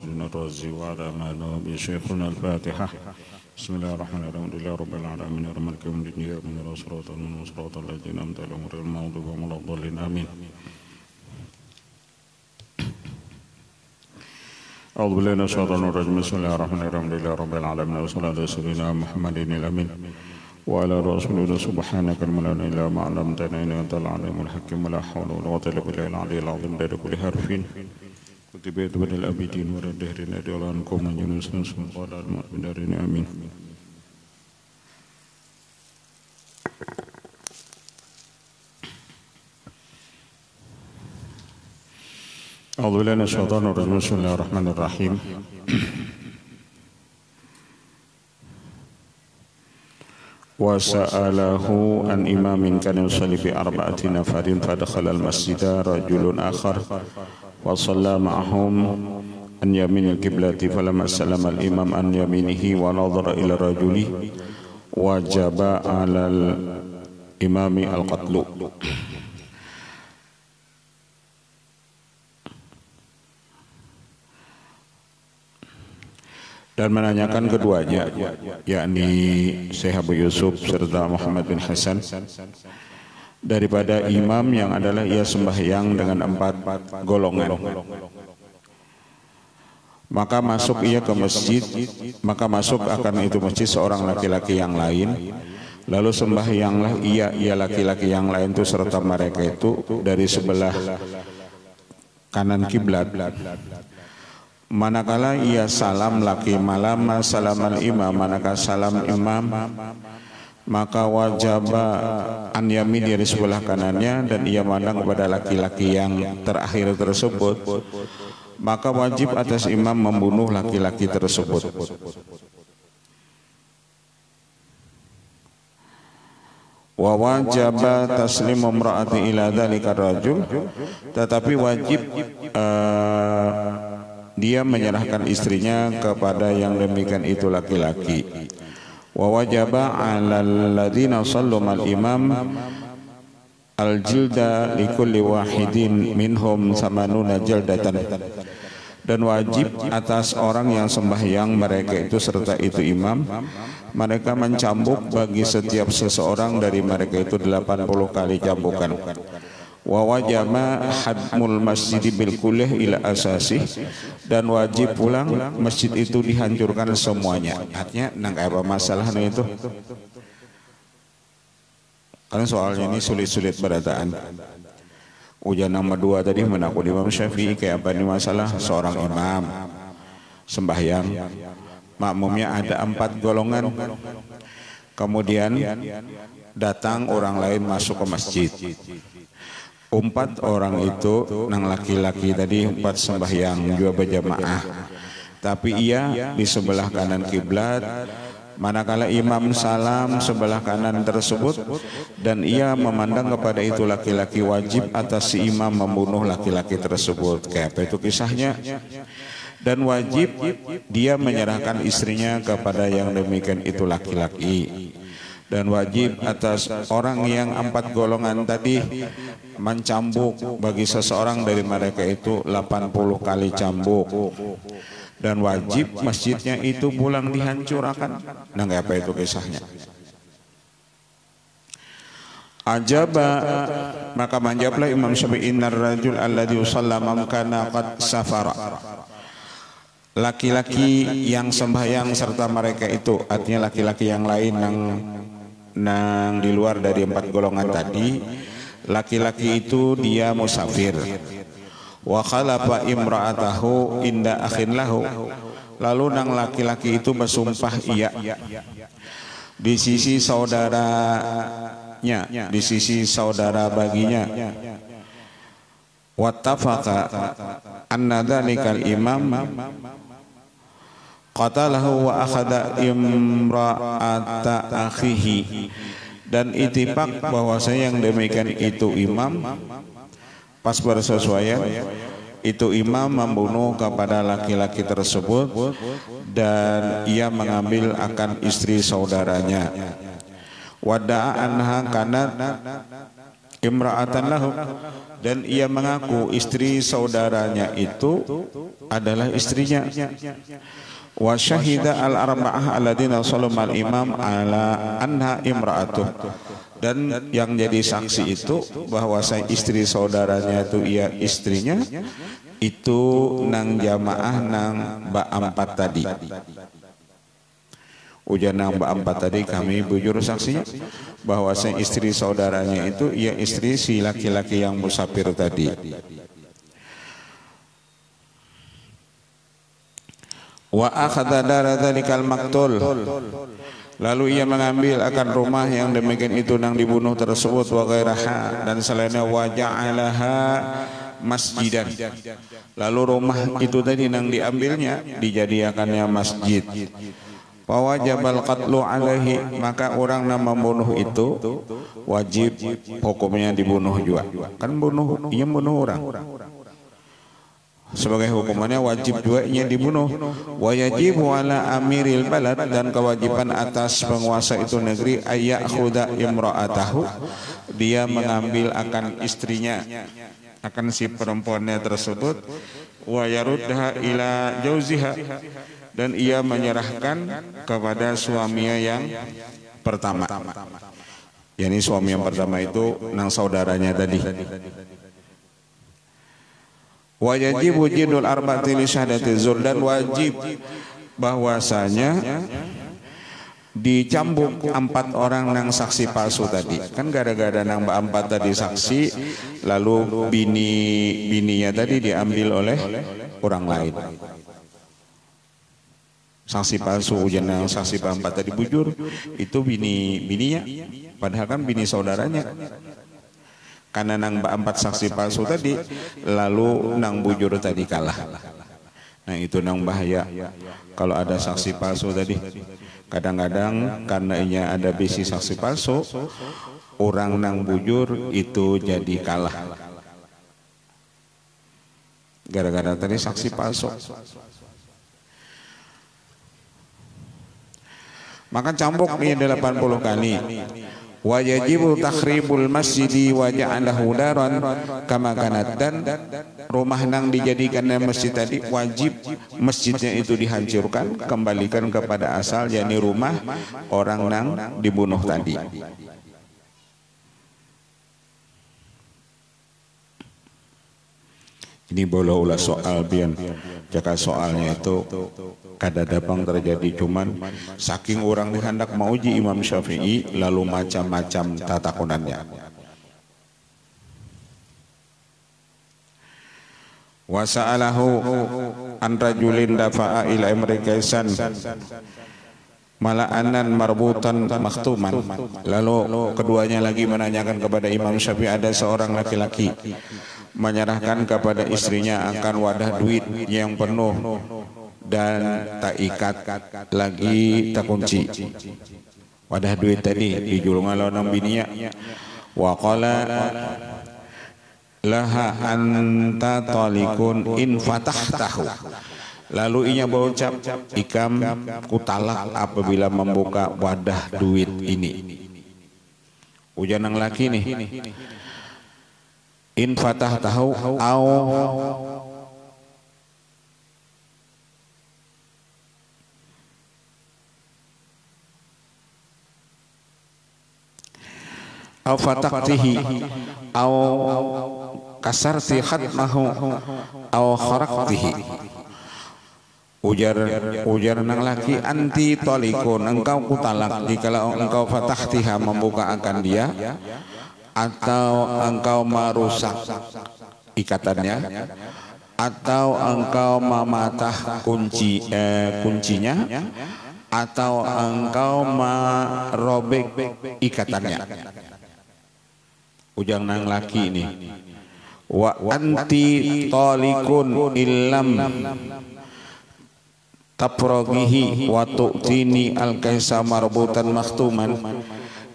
الدين الرازي وعلى آله بشيخنا الفاتحة. بسم الله الرحمن الرحيم. الحمد لله رب العالمين الرحمن الرحيم مالك يوم الدين إياك نعبد وإياك نستعين صراط الذين أنعمت عليهم غير المغضوب عليهم ولا الضالين آمين. أعوذ بالله من الشيطان الرجيم. بسم الله الرحمن الرحيم. الحمد لله رب العالمين والصلاة والسلام على سيدنا محمد الأمين وعلى رسوله. سبحانك لا علم لنا إلا ما علمتنا إنك أنت العليم الحكيم. ولا حول ولا قوة إلا بالله العلي العظيم. dari كل حرف كتب يتبع الأبدين والدهرين أدعوانكم من يونس وقال المؤمن دارين آمين. أعوذ بالله من الشيطان الرجيم. بسم الله الرحمن الرحيم. وسأله عن إمام كان يصلي بأربعة نفر فدخل المسجد رجل آخر وصلى معهم عن يمين القبلة فلما سلم الإمام عن يمينه ونظر إلى الرجل وجب على الإمام القتل. Dan menanyakan keduanya, yakni Syekh Abu Yusuf serta Muhammad bin Hasan, daripada imam yang adalah ia sembahyang dengan 4 golongan. Maka masuk ia ke masjid, maka masuk akan itu masjid seorang laki-laki yang lain, lalu sembahyanglah ia laki-laki yang lain itu serta mereka itu dari sebelah kanan kiblat. Manakala ia salam laki malam salaman imam, manakala salam imam maka wajaba an yamin dari sebelah kanannya dan ia mandang kepada laki-laki yang terakhir tersebut, maka wajib atas imam membunuh laki-laki tersebut. Wa wajaba taslimu imra'ati ila dzalika rajul, tetapi wajib dia menyerahkan istrinya kepada yang demikian itu laki-laki. Wa wajaba 'alal ladzina sallu mal imam al-jilda likulli wahidin minhum samanuna jildatan. Dan wajib atas orang yang sembahyang mereka itu serta itu imam, mereka mencambuk bagi setiap seseorang dari mereka itu 80 kali cambukan. Wa wajaba hadmul masjid bil kullih ila asasih, dan wajib pulang masjid itu dihancurkan semuanya. Artinya nang apa masalahnya itu? Karena soalnya ini sulit-sulit berataan. Ujian nomor 2 tadi menaku Imam Syafi'i kayak apa nih masalah seorang imam sembahyang, makmumnya ada 4 golongan. Kemudian datang orang lain masuk ke masjid. 4 orang itu nang laki-laki tadi 4 sembahyang juga berjamaah, tapi ia di sebelah kanan kiblat. Manakala imam salam sebelah kanan tersebut dan ia memandang kepada itu laki-laki, wajib atas si imam membunuh laki-laki tersebut. Kayak apa itu kisahnya? Dan wajib dia menyerahkan istrinya kepada yang demikian itu laki-laki. Dan wajib atas orang yang 4 golongan tadi mencambuk bagi seseorang dari mereka itu 80 kali cambuk. Dan wajib masjidnya itu pulang dihancurkan. Nah, apa itu kisahnya? Ajaba, maka menjawablah Imam Syafi'i, innar rajul alladhi usallama kana qad safara. Laki-laki yang sembahyang serta mereka itu, artinya laki-laki yang lain nang di luar dari 4 golongan tadi, laki-laki itu dia musafir. Wa khalafa imra'atahu inda akhin lahu, lalu nang laki-laki itu bersumpah iya di sisi saudaranya, di sisi saudara baginya. Wattafaqa anna dzalikal imam qatalahu wa akhadha imra'ata akhihi, dan ittifaq bahwasanya yang demikian itu imam pas bersesuaian itu imam membunuh kepada laki-laki tersebut dan ia mengambil akan istri saudaranya. Wada'a anha kanat imra'atan lahu, dan ia mengaku istri saudaranya itu adalah istrinya. Wa syahida al arba'ah alladziina sallallahu al imam ala anha imra'atuh, dan yang jadi saksi itu bahwa istri saudaranya itu ia istrinya itu nang jamaah nang ba-4 tadi. Ujar nang ba-4 tadi kami bujur saksinya bahwa istri saudaranya itu ia istri si laki-laki yang musafir tadi. Wa akhadha dara dzalikal maqtul, lalu ia mengambil akan rumah yang demikian itu nang dibunuh tersebut, wa ghairaha, dan selainnya, wa ja'alaha masjidan, lalu rumah itu tadi nang diambilnya dijadikannya masjid. Wa wajibal qatlu alaihi, maka orang yang membunuh itu wajib hukumnya dibunuh juga. Kan bunuh, ia bunuh orang. Sebagai hukumannya wajib duanya dibunuh. Wa yajibu ala amiril balad, dan kewajiban atas penguasa itu negeri, ayyakhudha imra'atahu, dia mengambil akan istrinya, akan si perempuannya tersebut, wa yaruddaha ila jauziha, dan ia menyerahkan kepada suaminya yang pertama. Yani suami yang pertama itu nang saudaranya tadi. Wa yajibu jidul arba'ati li syahadati zur, dan wajib bahwasanya dicambuk 4 orang nang saksi palsu tadi. Kan gara-gara nang 4 tadi saksi, lalu bininya tadi diambil oleh orang lain. Saksi palsu, ujian yang saksi 4 tadi bujur, itu bininya, padahal kan bini saudaranya. Karena nang 4 saksi palsu tadi, lalu nang bujur tadi kalah. Nah itu nang bahaya kalau ada saksi palsu tadi. Kadang-kadang karena ini ada bisi saksi palsu, orang nang bujur itu jadi kalah. Gara-gara tadi saksi palsu. Maka cambuk ini 80 kali. Wa yajibu takhribul masjidi wa ja'alahu daran kama kanat, dan rumah nang dijadikannya masjid tadi wajib masjidnya itu dihancurkan, kembalikan kepada asal, yakni rumah orang nang dibunuh tadi. Ini boleh ulah soal bian, jika soalnya itu kada dabang terjadi, cuman saking orang dihendak mauji Imam Syafi'i, lalu macam-macam tatakunannya. Wa sa'alahu an rajulin dafa'a ila imri kaisan mala'anan marbutan makhtuman, lalu keduanya lagi menanyakan kepada Imam Syafi'i, ada seorang laki-laki menyerahkan kepada istrinya akan wadah duit yang penuh dan tak ikat lagi, tak kunci. Wadah duit tadi dijulungan lawan bininya. Wa qala laha anta talikun in fatahtahu, lalu inya berucap, ikam kutalak apabila membuka wadah duit ini. Ujian yang laki nih, in fatahtahu au fataqtihi au kasarti khatmahu au kharaqtihi. Ujar nang laki, anti tolikun, engkau kutalak jikalau engkau fatahtiha membuka akan dia, atau engkau merusak ikatannya, atau engkau mematah kuncinya, atau engkau merobek ikatannya. Ujang nang laki ini, wa anti talikun illam taprogihi wa tu'tini al-kaisa marbutan makhtuman,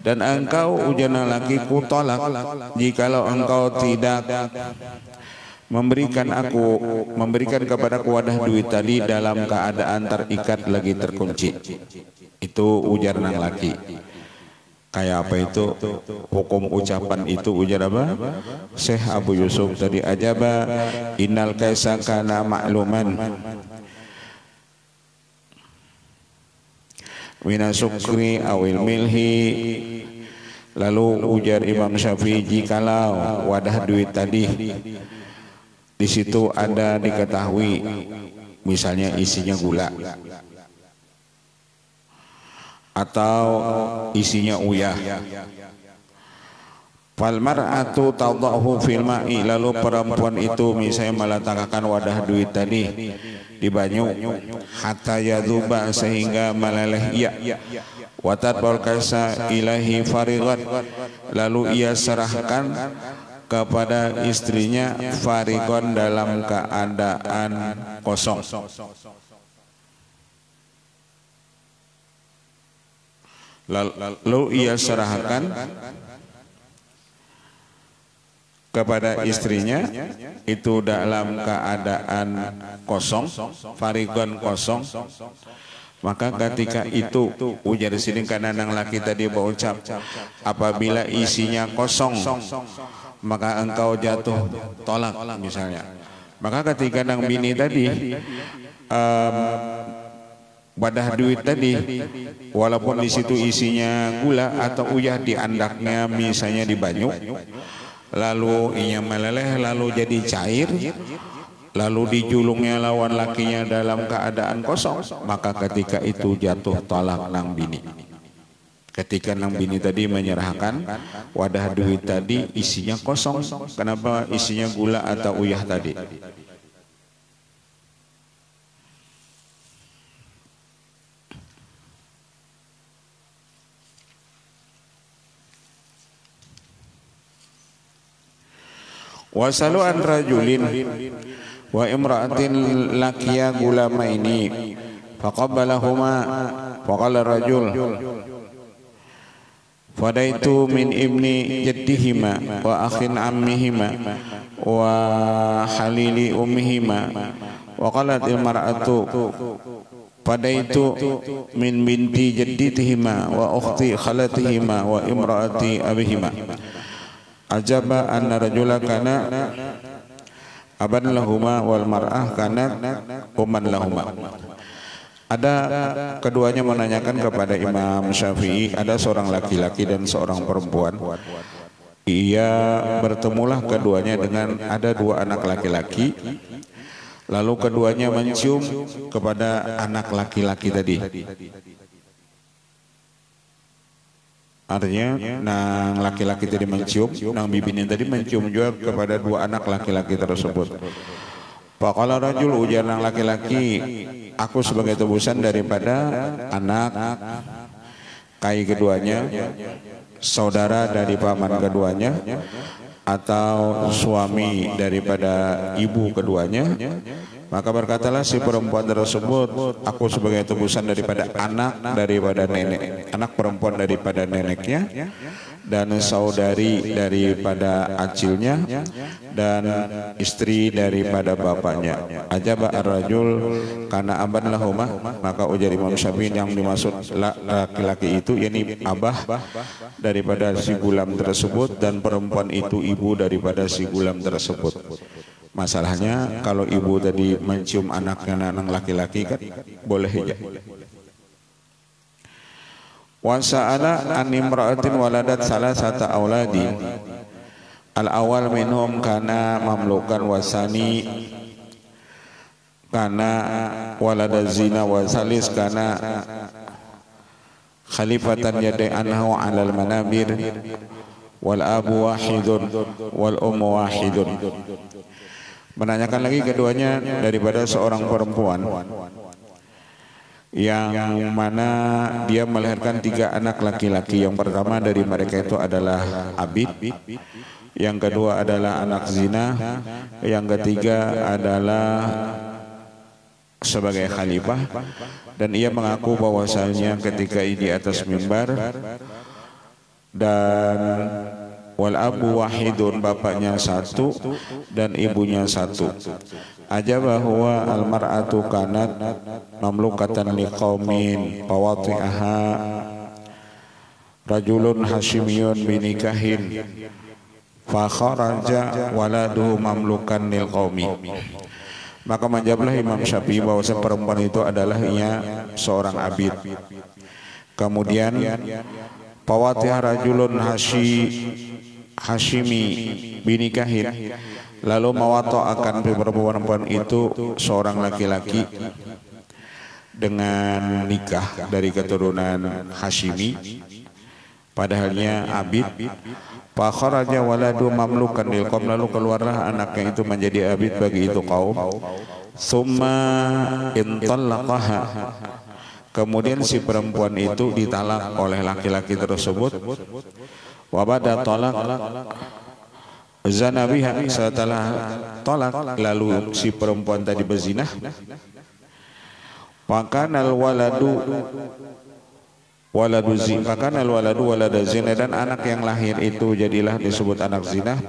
dan engkau ujang nang laki kutolak jikalau engkau tidak memberikan kepadaku wadah duit tadi dalam keadaan terikat lagi terkunci. Itu ujar nang laki. Kayak apa itu hukum ucapan itu, ujar apa? Syekh Abu Yusuf tadi, ajaba innal kaisa kana ma'luman mina sukri awil milhi. Lalu ujar Imam Syafi'i, jikalau wadah duit tadi di situ ada diketahui misalnya isinya gula atau isinya uyah, fal mar'atu tadhahu fil ma'i, lalu perempuan itu misalnya meletakkan wadah duit tadi di banyu, hatta yadhuba, sehingga meleleh ia, watat bal kaisa ilahi farigan, lalu ia serahkan kepada istrinya farigon, dalam keadaan kosong. Lalu ia serahkan kepada istrinya itu dalam keadaan kosong, farigon kosong. Maka ketika itu, ujar di sini karena nang laki tadi berucap, apabila isinya kosong maka engkau jatuh tolak misalnya. Maka ketika nang bini tadi wadah duit tadi, walaupun di situ isinya gula atau uyah di andaknya misalnya di banyu, lalu ia meleleh lalu jadi cair, lalu dijulungnya lawan lakinya dalam keadaan kosong, maka ketika itu jatuh talak nang bini. Ketika nang bini tadi menyerahkan wadah duit tadi isinya kosong, kenapa? Isinya gula atau uyah tadi. Wasalu an rajulin wa imra'atin lakiya gulamaini faqabbalahuma faqala rajul fadaitu min ibni jaddihima wa akhin ammihima wa halili ummihima wa qalat il mar'atu fadaitu min binti jadditihima wa ukhti khalatihima wa imra'ati abihima. Ajaba anna rajula kana aban lahuma wal mar'ah kana umman lahuma. Ada keduanya menanyakan kepada Imam Syafi'i, ada seorang laki-laki dan seorang perempuan. Ia bertemulah keduanya dengan ada dua anak laki-laki. Lalu keduanya mencium kepada anak laki-laki tadi. Artinya nang laki-laki tadi mencium, nang bibinin tadi mencium juga kepada dua anak laki-laki tersebut. Faqala rajul, ujar nang laki-laki, aku sebagai tebusan daripada anak kai keduanya, saudara dari paman keduanya, atau suami daripada ibu keduanya. Maka berkatalah si perempuan tersebut, aku sebagai tebusan daripada anak daripada nenek, anak perempuan daripada neneknya, dan saudari daripada acilnya, dan istri daripada bapaknya. Ajaba ar-rajul karena aban lahumah, maka ujar Imam Syafi'i yang dimaksud laki-laki itu yakni abah daripada si gulam tersebut, dan perempuan itu ibu daripada si gulam tersebut. Masalahnya kalau ibu tadi mencium anaknya anak laki-laki kan boleh aja. Wa sa'ala an imra'atin waladat salasata auladi. Al-awwal minhum kana mamlukan wasani kana waladaz zina wa salis kana khalifatan yadai anhu 'alal manabir wal abu wahidun wal ummu wahidun. Menanyakan lagi keduanya daripada seorang perempuan yang mana dia melahirkan tiga anak laki-laki. Yang pertama dari mereka itu adalah abid, yang kedua adalah anak zina, yang ketiga adalah sebagai khalifah. Dan ia mengaku bahwasanya ketika di atas mimbar, dan wal abu wahidun, bapaknya satu dan ibunya satu. Ajaba huwa al mar'atu kanat mamlukatan liqaumin fawati'aha rajulun Hashimiyun binikahin fa kharaja waladuhu mamlukan lil qaumi. Maka menjawablah Imam Syafi'i bahwa perempuan itu adalah ia seorang abid. Kemudian fawatiha rajulun Hashimi binikahin, lalu mawato akan perempuan itu seorang laki-laki dengan nikah dari keturunan Hashimi, padahalnya abid. Fa kharaja waladu mamlukan lil qaum, lalu keluarlah anaknya itu menjadi abid bagi itu kaum. Summa intallaqaha, kemudian si perempuan itu ditalak oleh laki-laki tersebut. Wa ba'da talaq zana biha, setelah talak lalu si perempuan tadi berzinah. Pakanal waladu walada zina, dan anak yang lahir itu jadilah disebut anak zina.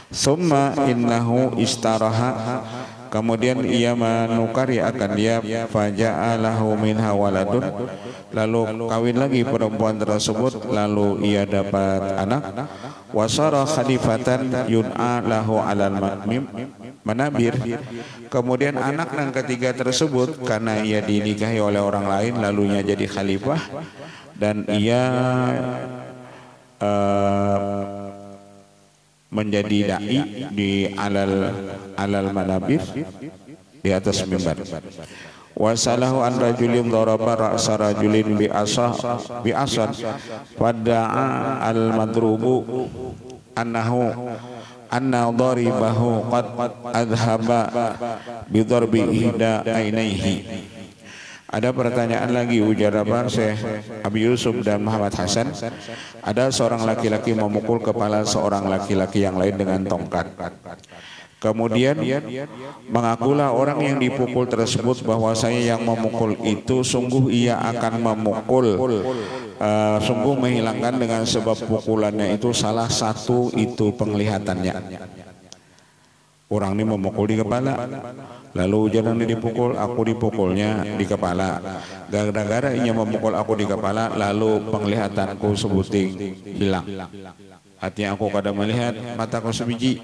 Summa innahu istaraha, kemudian ia menukari akan dia, faja'alahu minha waladun, lalu kawin lagi perempuan tersebut, lalu ia dapat anak. Wasara khalifatan yun'a lahu alal manabir, kemudian anak yang ketiga tersebut karena ia dinikahi oleh orang lain lalunya jadi khalifah, dan ia menjadi dai di alal manabir, di atas mimbar. Wasalahu an rajulin daraba ra'sa rajulin bi asan fada'a al madrubu anna daribahu qad adhaba bi darbi ihda ainaihi. Ada pertanyaan lagi, ujar Syekh Abi Yusuf dan Muhammad Hasan. Ada seorang laki-laki memukul kepala seorang laki-laki yang lain dengan tongkat. Kemudian mengakulah orang yang dipukul tersebut bahwasanya yang memukul itu sungguh ia akan memukul, sungguh menghilangkan dengan sebab pukulannya itu salah satu itu penglihatannya. Orang ini memukul di kepala, lalu jangan dipukul, aku dipukulnya di kepala. Gara-gara ia memukul aku di kepala, lalu penglihatanku sebuting hilang. Artinya aku kada melihat, mataku sebiji.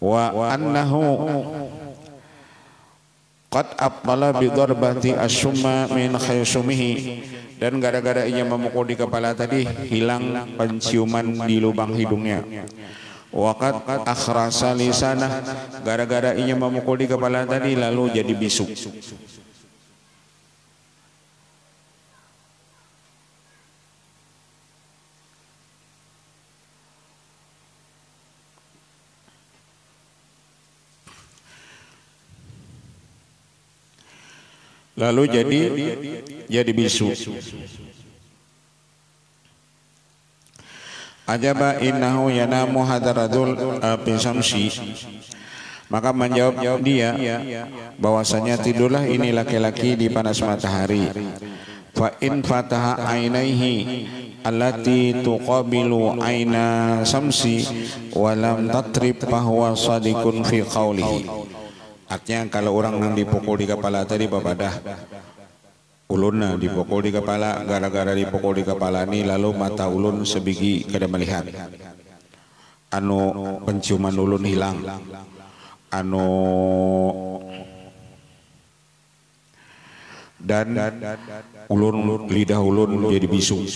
Wa annahu qad abtala bi darbati asyumma min khaysumihi, dan gara-gara ia memukul di kepala tadi hilang penciuman di lubang hidungnya. Wa qad akhrasa lisanah, gara-gara ia memukul di kepala tadi lalu jadi bisu. Lalu jadi bisu. Ajaba innahu yanamu hadaradul bisamsi, maka menjawab dia bahwasanya tidurlah ini laki-laki di panas matahari. Fa in fataha ainaihi allati tuqabilu aina samsi wa lam tatrib bahwa sadiqun fi qawlihi. Artinya kalau orang yang dipukul di kepala tadi babadah ulun dipukul di kepala, gara-gara dipukul di kepala ini lalu mata ulun sebiji kada melihat, anu penciuman ulun hilang, anu dan ulun lidah ulun jadi bisu.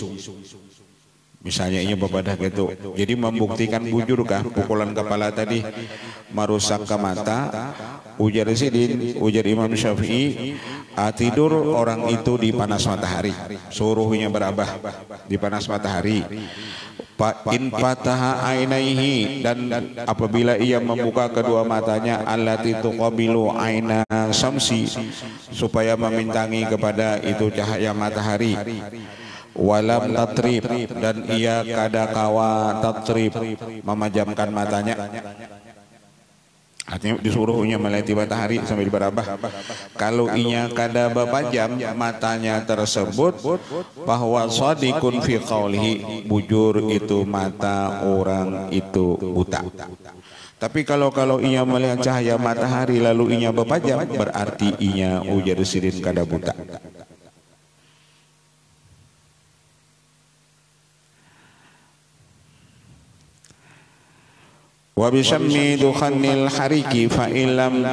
Misalnya ini babadah gitu. Jadi membuktikan bujurkah pukulan kepala tadi merusak ke mata? Ujar Sidin, ujar Imam Syafi'i, tidur orang itu di panas matahari, suruhnya berabah di panas matahari. In fataha ainaihi, dan apabila ia membuka kedua matanya, allati tuqabilu aina samsi, supaya memintangi kepada itu cahaya matahari. Walam tatrib, dan ia kada kawa tatrib, memejamkan matanya. Artinya disuruhnya meliti matahari sambil berabah. Kalau inya kada bapajam matanya tersebut, bahwa shadiqun fi qawlihi, bujur itu mata orang itu buta. Tapi kalau inya melihat cahaya matahari lalu inya bapajam, berarti inya ujar Sidin kada buta. wa bisammi dukhanil hariki fa illam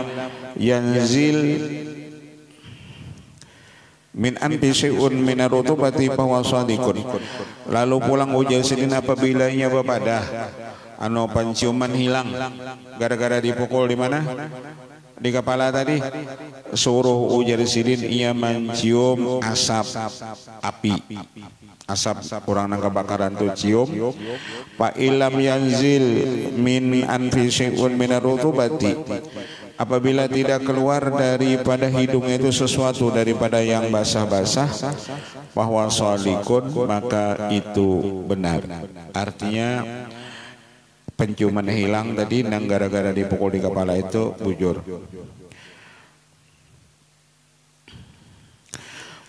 yanzil min anfi syai'un min ar-rutubati fa huwa shadiqun. Lalu pulang ujar sidin apabila ia bepadah penciuman hilang gara-gara dipukul di mana? Di kepala tadi. Suruh ujar sidin ia mencium asap api. Asap kurang nang kebakaran tuh cium. Fa ilam yanzil min anfi syai'un min ar-rutubati. Apabila tidak keluar daripada hidungnya itu sesuatu daripada yang basah-basah, bahwa shalikun, maka itu benar. Artinya penciuman hilang tadi nang gara-gara dipukul di kepala itu bujur.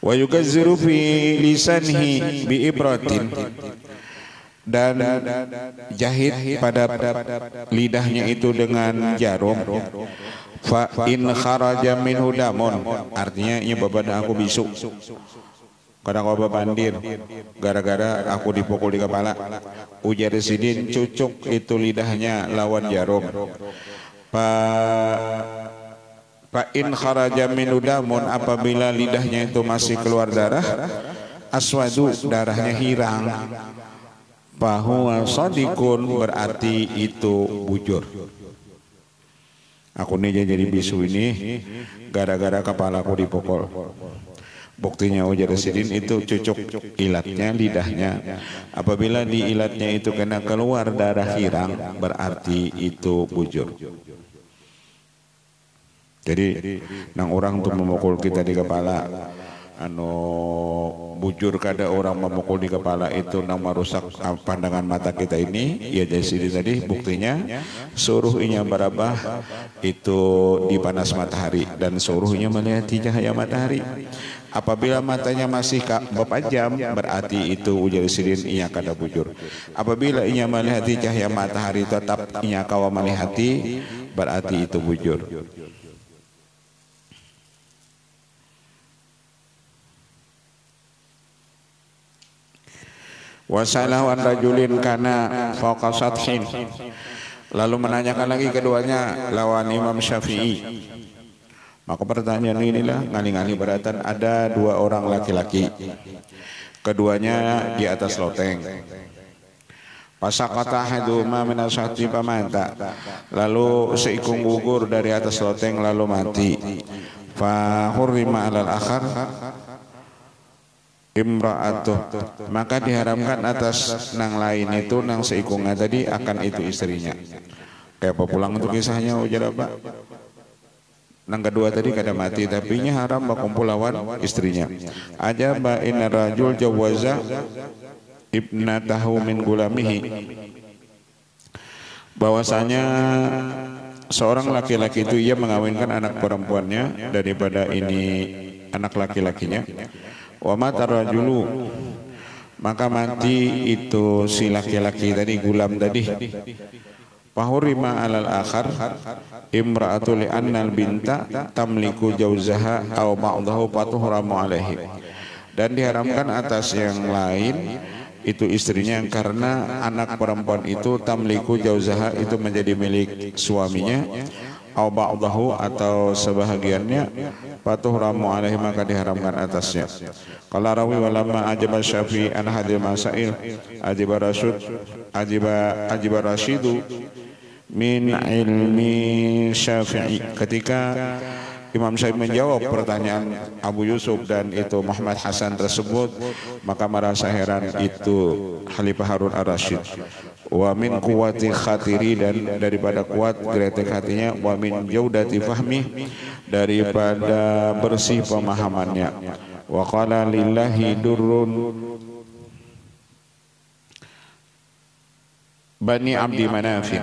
Wa yukazziru fi lisanhi bi ibratin, dan jahit pada lidahnya itu dengan jarum. Fa in kharaja minhu damun, artinya ini babada aku bisu. Kadang kau bandir gara-gara aku dipukul di kepala. Ujar sidin cucuk itu lidahnya lawan jarum. Fa in kharaja minhu damun, apabila lidahnya itu masih keluar darah, aswadu, darahnya hirang, bahwa shadiqun, berarti itu bujur. Aku nih jadi bisu ini gara-gara kepalaku dipukul. Buktinya ujar sidin itu cucuk ilatnya lidahnya. Apabila di ilatnya itu kena keluar darah hirang, berarti itu bujur. Jadi nang orang untuk memukul kita di kepala, bujur kada orang memukul di kepala itu nang merusak pandangan mata kita ini. Ya jadi tadi buktinya suruh inya barabah itu di panas matahari dan suruhnya melihat cahaya matahari. Apabila matanya masih berpajam, berarti itu ujar sidin inya kada bujur. Apabila inya melihat cahaya matahari tetap inya kawa melihati, berarti itu bujur. Wasalahu an rajulin kana fawqa sathin. Lalu menanyakan lagi keduanya lawan Imam Syafi'i. Maka pertanyaan inilah ngali-ngali beratan, ada dua orang laki-laki. Keduanya di atas loteng. Pasakata haduma min ashabi pamanta. Lalu seikung gugur dari atas loteng lalu mati. Fa hurrima alal akhar imra'atuh, maka diharamkan atas nang lain itu nang seikungnya tadi akan itu istrinya. Kayak apa pulang untuk kisahnya ujar apa? Nang kedua tadi kada mati tapi nya haram bakumpul lawan istrinya. Aja ba inna rajul jawaza ibnatahu min gulamihi, bahwasanya seorang laki-laki itu ia mengawinkan anak perempuannya daripada ini anak laki-lakinya. Wa mata rajulu, maka mati itu si laki-laki tadi gulam tadi. Fahurima alal akhar imra'atu li annal binta tamliku jauzaha aw ba'dahu fatuhramu alaihi, dan diharamkan atas yang lain itu istrinya karena anak perempuan itu tamliku jauzaha itu menjadi milik suaminya, aw ba'dahu atau sebahagiannya, fatuhramu alaihi maka diharamkan atasnya. Qala rawi walamma ajaba Syafi'i an hadil masail ajiba rasyidu min ilmi Syafi'i. Ketika Imam Syafi'i menjawab pertanyaan Abu Yusuf dan itu Muhammad Hasan tersebut, maka merasa heran itu Khalifah Harun ar-Rasyid. Wa min quwwati khatiri, dan daripada kuat geletek hatinya, wa min jaudati fahmi, daripada bersih pemahamannya. Wa qala lillahi durrun Bani Abdi Manafin,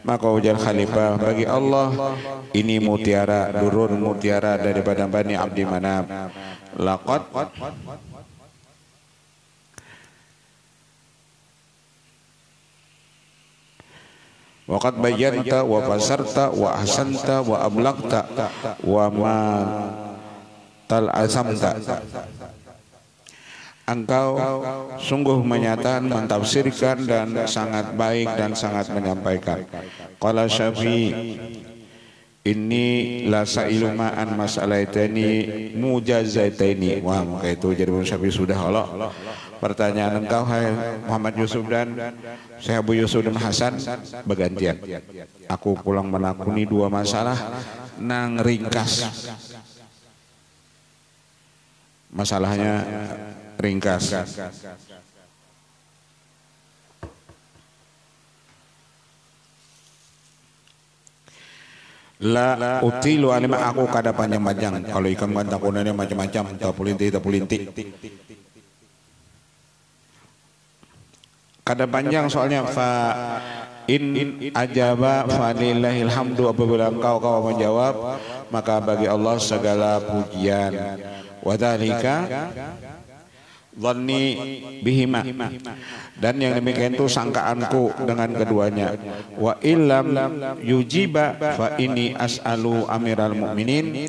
maka ujar Khalifah, bagi Allah ini mutiara, durun mutiara daripada Bani Abdi Manaf. Laqad waqad bayyanta wa fasarta wa ahsanta wa ablaqta wa ma tal asamta. engkau sungguh menyatakan, mentafsirkan dan sangat baik dan sangat menyampaikan. Qala Syafi'i ini la sa'ilu ma'an mas'alaitani mujazzaitaini. Wah, maka itu jadi Imam Syafi'i sudah Allah. Pertanyaan engkau hai Muhammad Yusuf dan Syekh Abu Yusuf dan Hasan bergantian. Aku pulang menakuni dua masalah nang ringkas. Masalahnya ringkas. La utilu alima aku kada panjang-panjang. Kalau ikan kan takunannya macam-macam, tapulinti. Kada panjang soalnya fa in ajaba falillahil hamdu, apabila kau menjawab maka bagi Allah segala pujian. Wa dzalika dhanni bihima, dan yang demikian itu sangkaanku dengan keduanya. Wa illam yujiba fa ini as'alu amiral mu'minin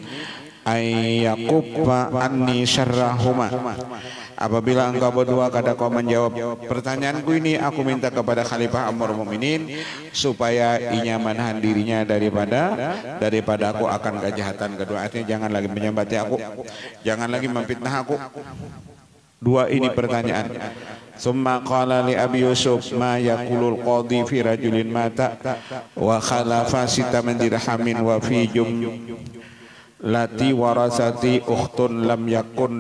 ayyakuffa anni syarrahuma. Apabila engkau berdua kada kau menjawab pertanyaanku ini, aku minta kepada Khalifah Amirul Mukminin supaya ia menahan dirinya daripada aku akan kejahatan kedua. Artinya jangan lagi menyambati aku, jangan lagi memfitnah aku. Dua ini pertanyaan. Summa qala li Abi Yusuf ma yaqulul qadhi fi rajulin mata wa khalafa sita min dirhamin wa fi lati warasati ukhtun lam yakun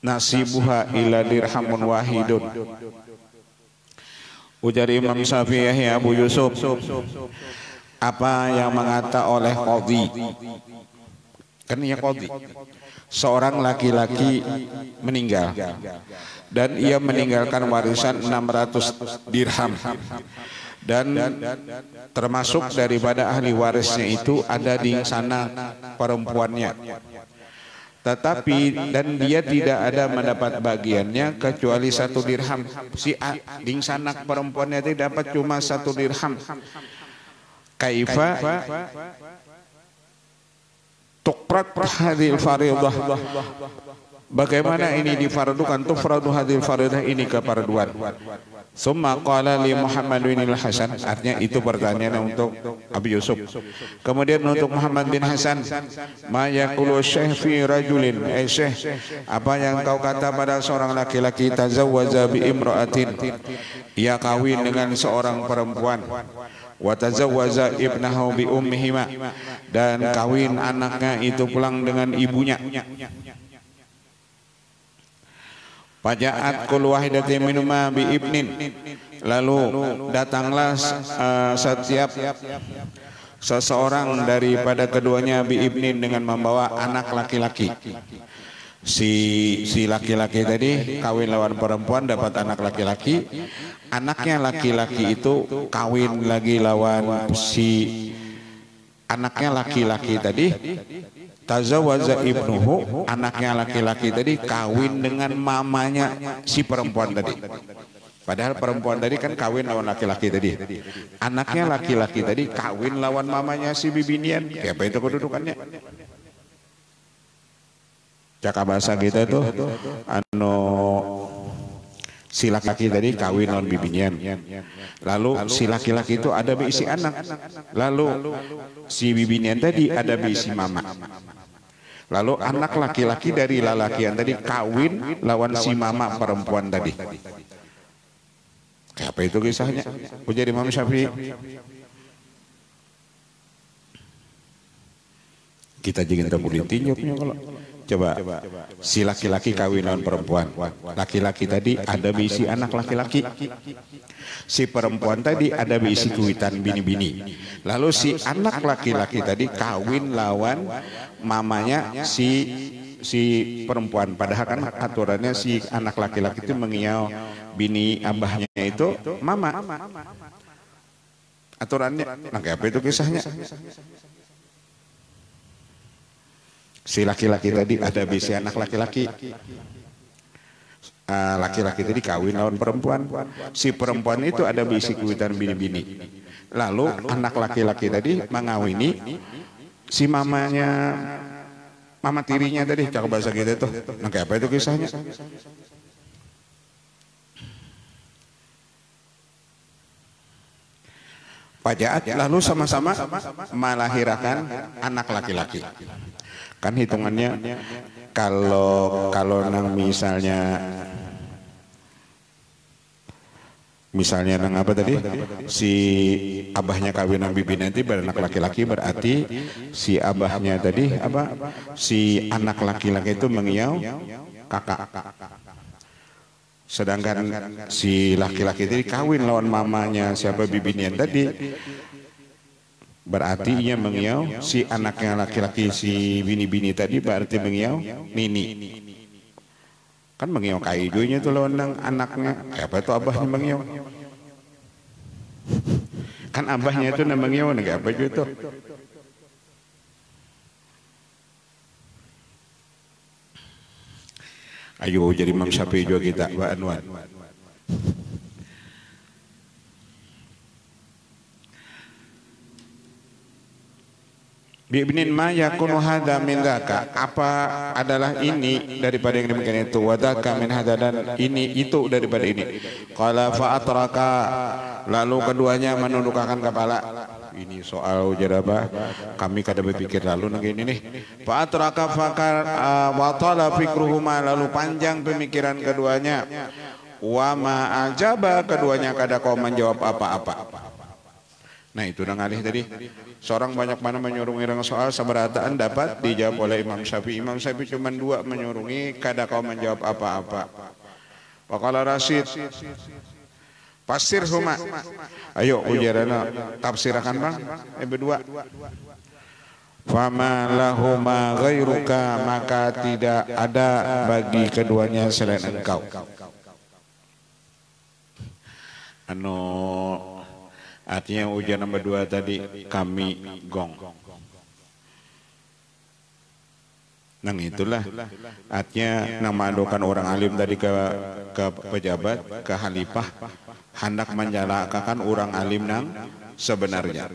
nasibuha ila dirhamun wahidun. Ujar Imam Syafi'i Abu Yusuf, apa yang mengata oleh qadhi? Kan ya qadhi, seorang laki-laki meninggal dan ia meninggalkan warisan 600 dirham, dan termasuk daripada ahli warisnya itu ada di sana perempuannya. Tetapi dan dia tidak ada mendapat bagiannya kecuali 1 dirham. Si ding sanak perempuannya itu dapat cuma 1 dirham. Kaifa tuqrat hadhil faridah, bagaimana ini difardukan, tufradu hadhil faridah ini kefarduan. Summa qala li Muhammad bin Hasan, artinya itu pertanyaan untuk Abi Yusuf. Kemudian untuk Muhammad bin Hasan, ma yaqulu syekh fi rajulin, syekh, apa yang kau kata pada seorang laki-laki tazawwaza bi imra'atin, ia kawin dengan seorang perempuan, wa tazawwaza ibnahu bi ummihima, dan kawin anaknya itu pulang dengan ibunya. Pajaat kul wahidatin minuma bi ibnin, lalu datanglah setiap seseorang daripada keduanya bi ibnin dengan membawa anak laki-laki. Si laki-laki tadi kawin lawan perempuan dapat anak laki-laki, anaknya laki-laki itu kawin lagi lawan si anaknya laki-laki tadi. Tazawaza ibnuhu, anaknya laki-laki tadi kawin dengan mamanya si perempuan tadi. Padahal perempuan tadi kan kawin lawan laki-laki tadi. Anaknya laki-laki tadi kawin lawan mamanya si bibinian. Apa itu kedudukannya? Cakap bahasa kita itu si laki-laki tadi kawin lawan bibinian. Lalu si laki-laki itu ada berisi anak. Lalu si bibinian tadi ada berisi mama. Lalu anak laki-laki dari lalakian tadi kawin lawan si mama perempuan tadi. Apa itu kisahnya? Ujar Imam Syafi'i. Kita jangan tampulin tinjoknya kalau. Coba si laki-laki kawin lawan perempuan. Laki-laki tadi ada berisi anak laki-laki. Si perempuan tadi ada berisi kuitan bini-bini. Lalu si anak laki-laki tadi kawin lawan mamanya si perempuan. Padahal kan aturannya si anak laki-laki itu mengiau bini abahnya itu mama. Aturannya. Nah, apa itu kisahnya? Si laki-laki tadi ada berisi anak laki-laki. Laki-laki tadi kawin lawan perempuan. Si perempuan itu ada berisi kuitan bini-bini. Lalu anak laki-laki tadi mengawini si mamanya mama tirinya tadi cakap bahasa gitu tuh. Nah kayak apa itu kisahnya? Pajaat lalu sama-sama melahirkan anak laki-laki. Kan hitungannya kalau nang misalnya nang apa tadi, si abahnya kawin nang bibi nanti beranak laki-laki, berarti si abahnya tadi apa, si anak laki-laki itu mengiau kakak. Sedangkan si laki-laki tadi kawin lawan mamanya siapa bibinya tadi, berarti ia mengiau si anaknya laki-laki, si bini-bini tadi berarti mengiau nini. Kan mengiau kaidunya tuh lawan anaknya. Apa itu abahnya mengiau? Kan abahnya itu mengiau, enggak apa itu? Ayo jadi Imam Syafi'i juga kita, Pak Anwar. Bi'ibnin ma yakunu hadha min dhaka, apa adalah ini daripada yang demikian itu, wa dhaka min hadha, dan ini itu daripada ini. Qala fa atraka, lalu keduanya menundukkan kepala. Ini soal ujar apa? Kami kada berpikir lalu nang ini nih. Fa atraka fakar wa tala fikruhuma, lalu panjang pemikiran keduanya. Wa ma ajaba, keduanya kada kau menjawab apa-apa. Nah itu nang alih tadi. Seorang banyak mana menyurungi soal sabarataan dapat dijawab oleh Imam Syafi'i. Imam Syafi'i cuma dua menyurungi, kada kau menjawab apa-apa. Waqala Rasyid, pasir huma. Ayo ujarana tafsirakan bang. Berdua. Fama lahuma ghairuka, maka tidak ada bagi keduanya selain engkau. Artinya ujian nomor 2 tadi kami gong. Nang itulah artinya nang mandukan orang alim tadi ke pejabat, ke khalifah, hendak menjelakakan orang alim nang sebenarnya.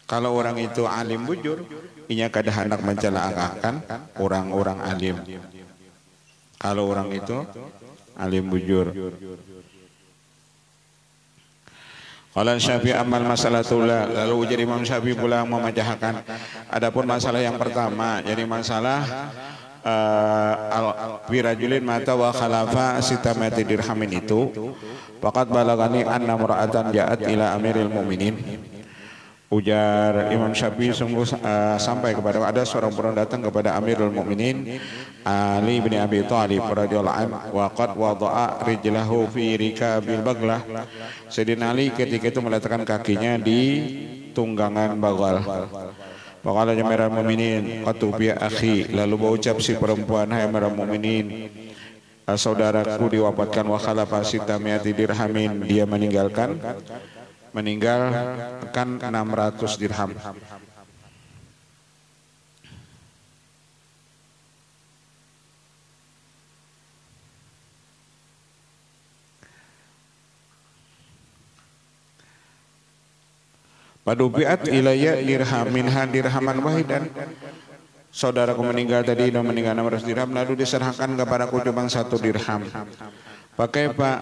Kalau orang itu alim bujur, inya kada hendak mencelakakan orang-orang alim. Kalau orang itu alim bujur. Qala Syafi'i amal masalatullah, lalu ujar Imam Syafi'i pula memecahkan. Adapun masalah yang pertama, jadi masalah wirajulin mata wa khalafa sitamati dirhamin itu, faqad balagani anna mura'atan ja'at ila amiril mu'minin. Ujar Imam Syafi'i sungguh sampai kepada ada seorang perempuan datang kepada Amirul Mukminin Ali bin Abi Thalib radhiyallahu anhu, wa qad wada'a rijlahu fi rikabil baglah. Sayyidina Ali ketika itu meletakkan kakinya di tunggangan bagal. Faqala Amirul Mukminin qatubi akhi, lalu berucap si perempuan, hai Amirul Mukminin, saudaraku diwafatkan, wa khalafa sitamiyati dirhamin, dia meninggalkan 600 dirham. Padubiat ilayya dirhaman wahidan. Saudaraku meninggal tadi, dan meninggal 600 dirham, lalu diserahkan kepadaku cuma 1 dirham. Pakai Pak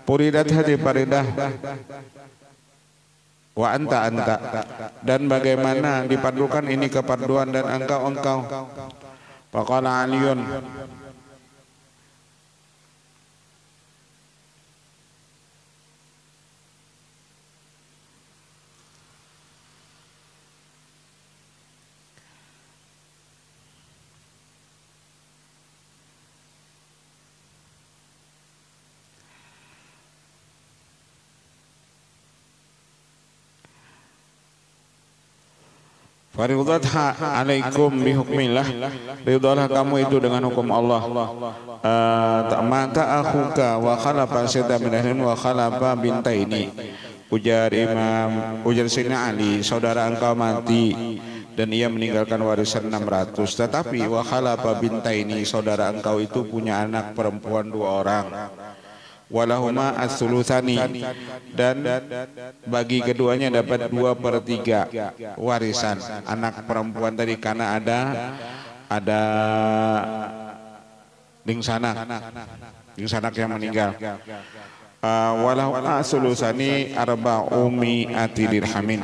puridat hadi paridah wa anta, dan bagaimana dipadukan ini kepaduan dan engkau. Faqala Aliyun, faridatha alaikum bihukmillah, ridhalah kamu itu dengan hukum Allah. Mata akhuka wa khalafa sita minahin wa khalafa bintaini. Ujar Sayyidina Ali, saudara engkau mati dan ia meninggalkan warisan 600, tetapi wa khalafa bintaini, saudara engkau itu punya anak perempuan 2 orang. walahuma as-sulusani, dan bagi keduanya dapat 2/3 warisan anak perempuan tadi, karena ada dingsanak yang meninggal. Walahuma as-sulusani arba'umi'ati dirhamin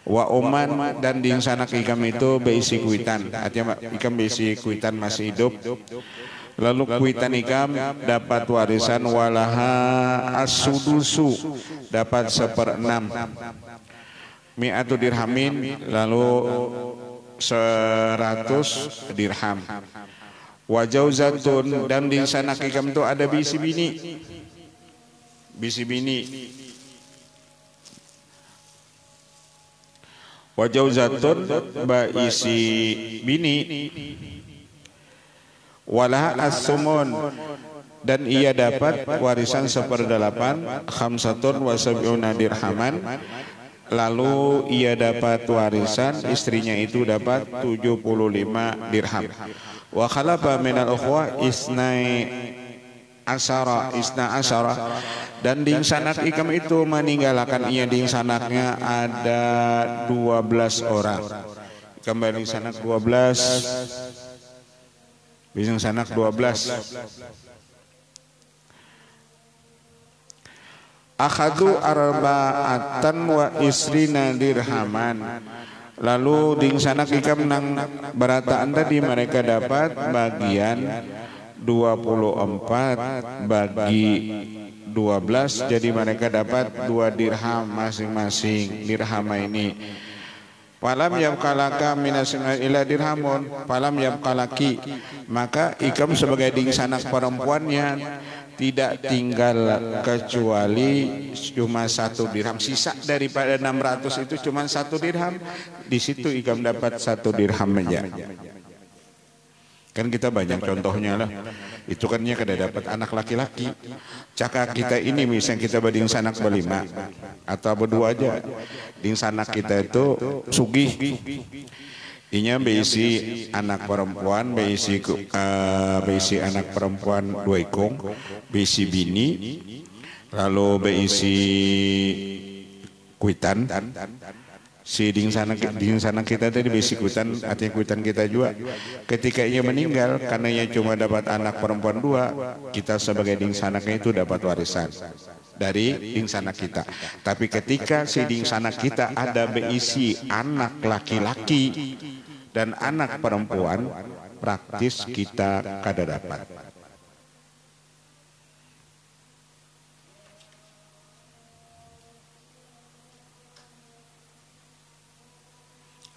wa uman, dan dingsanak ikam itu beisi kuitan, artinya ikam beisi kuitan masih hidup. Lalu kuitan ikam dapat warisan walaha as-sudusu, dapat 1/6 mi'atu dirhamin, lalu 100 dirham. Wa jauzatun, dan di sana ikam itu ada bisi bini. Wa jauzatun baisi bini walaha as-sumun, dan ia dapat warisan 1/8 khamsatun wa sab'una dirhaman, lalu ia dapat warisan, istrinya itu dapat 75 dirham. Wa khalafa minal ukhwa isna asyara, dan dingsanak ikam itu meninggalkan ia dingsanaknya ada 12 orang. Kembali dingsanak 12, dingsanak 12. Akhadu arba'atan wa isrina dirhaman, lalu dingsanak ikam nang berataan tadi mereka dapat bagian 24 bagi 12, jadi mereka dapat 2 dirham masing-masing. Dirham ini falam yabqalaka minasma ila dirhamun, falam yabqalaki, maka ikam sebagai dingsanak perempuannya tidak tinggal kecuali cuma 1 dirham. Sisa daripada 600 itu cuma 1 dirham. Di situ ikam dapat 1 dirham aja. Kan kita banyak contohnya lah. Itu kan kada dapat anak laki-laki. Cakap kita ini misalnya kita bading sanak berlima atau berdua aja. Ding sanak kita itu sugih. Inya beisi anak perempuan, beisi anak perempuan 2 ekong, beisi bini, lalu beisi kuitan. Si ding sana kita tadi beisi kuitan, artinya kuitan kita juga. Ketika ia meninggal, karena ia cuma dapat anak perempuan 2, kita sebagai ding sanaknya itu dapat warisan dari ding sanak kita. Tapi ketika si ding sanak kita ada beisi anak laki-laki dan anak perempuan, praktis kita kada dapat.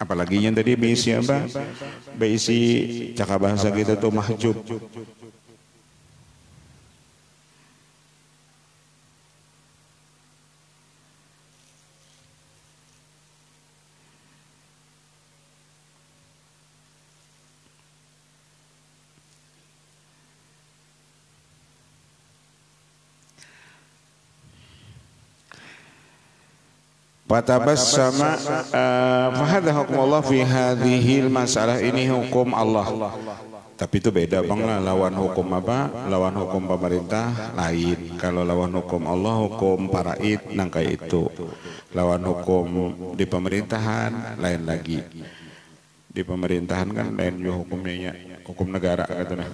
Apalagi yang tadi beisi apa? Beisi cakap bahasa kita tuh mahjub. Fatabassama fahadha hukmullah fi hadhil masalah, ini hukum Allah. Tapi itu beda bang lah, lawan hukum apa? Lawan hukum pemerintah lain. Kalau lawan hukum Allah, hukum paraid nangkai itu. Lawan hukum di pemerintahan lain lagi. Di pemerintahan kan lain juga hukumnya, hukum negara katanya.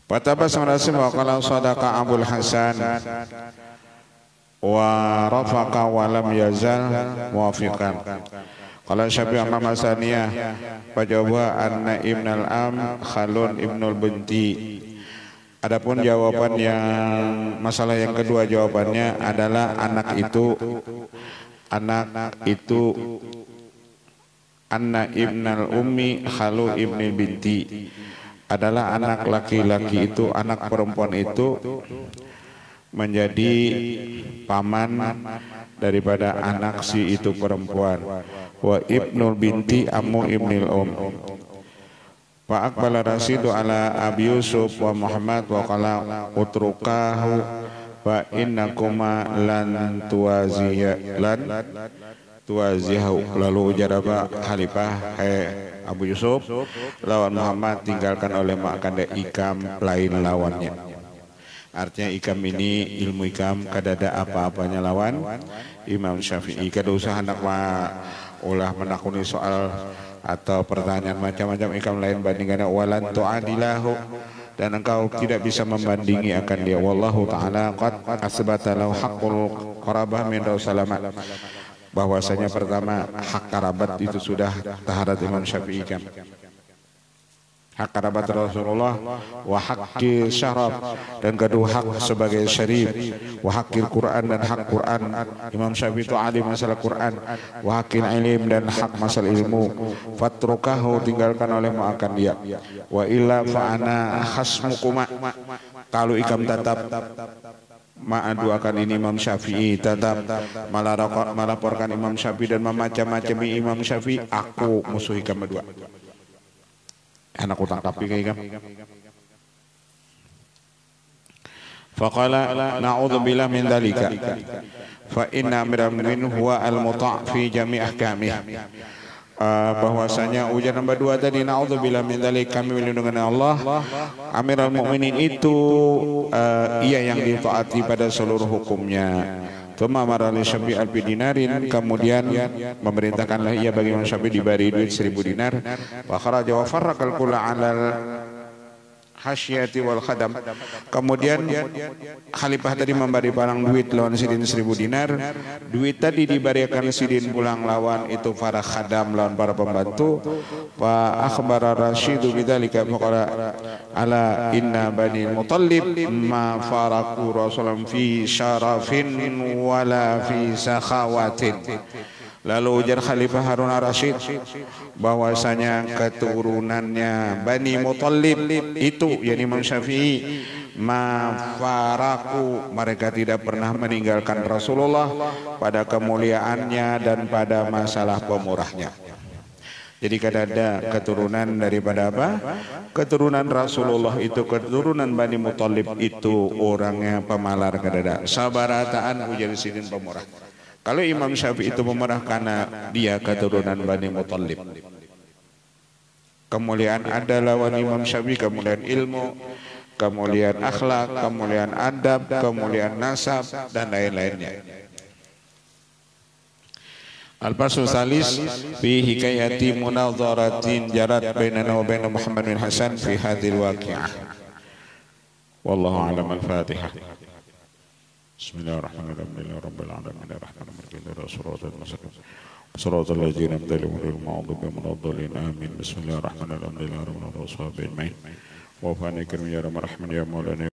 Fatabas merasim wa qala sadaqa Abul Hasan wa rafaqa wa lam yazal muwafiqan. Qala Syafi'i amma masaniyah fajawaba anna ibnal am Khalun ibnul binti. Adapun jawaban yang masalah yang kedua, jawabannya adalah anak itu anna ibnal ummi Khalu ibnil binti adalah anak laki-laki itu, anak perempuan itu menjadi paman daripada anak si itu perempuan. Wa ibnul binti ammu ibnil Wa aqbala rasidu ala Abi Yusuf wa Muhammad wa qala utrukahu wa innakuma lan tuwaziya lan tuazihu lalu ujar apa Khalifah Abu Yusuf lawan Muhammad tinggalkan oleh mak kanda ikam lain lawannya. Artinya ikam ini ilmu ikam kadada apa-apanya lawan Imam Syafi'i. Kada usah hendak ulah menakuni soal atau pertanyaan macam-macam ikam lain bandingkan walan tu'adilahu, dan engkau tidak bisa membandingi akan dia. Wallahu ta'ala qad asbata lahu haqqul qarabah min Rasulullah, bahwasanya pertama hak karabat itu sudah taharat Imam Syafi'i kan. Hak karabat Rasulullah, wa haqqi syaraf, dan kedua hak sebagai syarif, wa haqqil Quran, dan hak Quran. Imam Syafi'i itu alim masalah Quran, wa haqqil ilim, dan hak masalah ilmu. Fatrukahu, tinggalkan oleh akan dia. Wa illa fa'ana khasmukuma, kalau ikam tetap ma'aduakan ini Imam Syafi'i, tetap melaporkan Imam Syafi'i dan memacam-macami Imam Syafi'i, aku musuh ikam berdua. Anak utang tapi kayak ikam. Faqala na'udzubillah min dzalika fa inna amiral mu'minin huwa al-muta' fi jami' ahkamih. Bahwasanya ujar nomor 2 tadi na'udzubillah min dzalika, kami melindungi Allah. Amirul Mukminin itu ia yang ditaati pada seluruh hukumnya. Tsumma amara li Syafi'i alfi dinarin, kemudian memerintahkanlah ia bagi Imam Syafi'i diberi duit 1000 dinar. Wa kharaja wa farraqal kula 'alal hasyati wal khadam. Kemudian Khalifah tadi memberi barang duit lawan sidin 1000 dinar. Duit tadi diberikan sidin pulang lawan itu para khadam lawan para pembantu. Wa akhbara Rasyidu bidzalika faqala ala inna bani Muttalib ma faraku Rasulullah fi syarafin wala fi sakhawatin. Lalu ujar Khalifah Harun ar-Rasyid bahwasanya keturunannya Bani Muttalib itu yakni Imam Syafi'i mafaraku, mereka tidak pernah meninggalkan Rasulullah pada kemuliaannya dan pada masalah pemurahnya. Jadi kadada keturunan daripada apa? Keturunan Rasulullah itu, keturunan Bani Muttalib itu orangnya pemalar kadada. Sabarataan ujar sidin pemurah. Kalau Imam Syafi'i itu memerah karena dia keturunan Bani Muttalib. Kemuliaan ada lawan Imam Syafi'i, kemuliaan ilmu, kemuliaan akhlak, kemuliaan adab, kemuliaan nasab, dan lain-lainnya. Al-Fasl Salis fi hikayati munadharatin jarat bainana wa bain Muhammad bin Hasan fi hadhil waqi'ah. Wallahu a'lam. Al-Fatihah. Bismillahirrahmanirrahim. Rabbil alamin arrahmanirrahim siratal mustaqim siratal ladzina an'amta alaihim ghairil maghdubi alaihim waladdallin amin. Bismillahirrahmanirrahim. Wa fa'ana ya rahman ya maulana.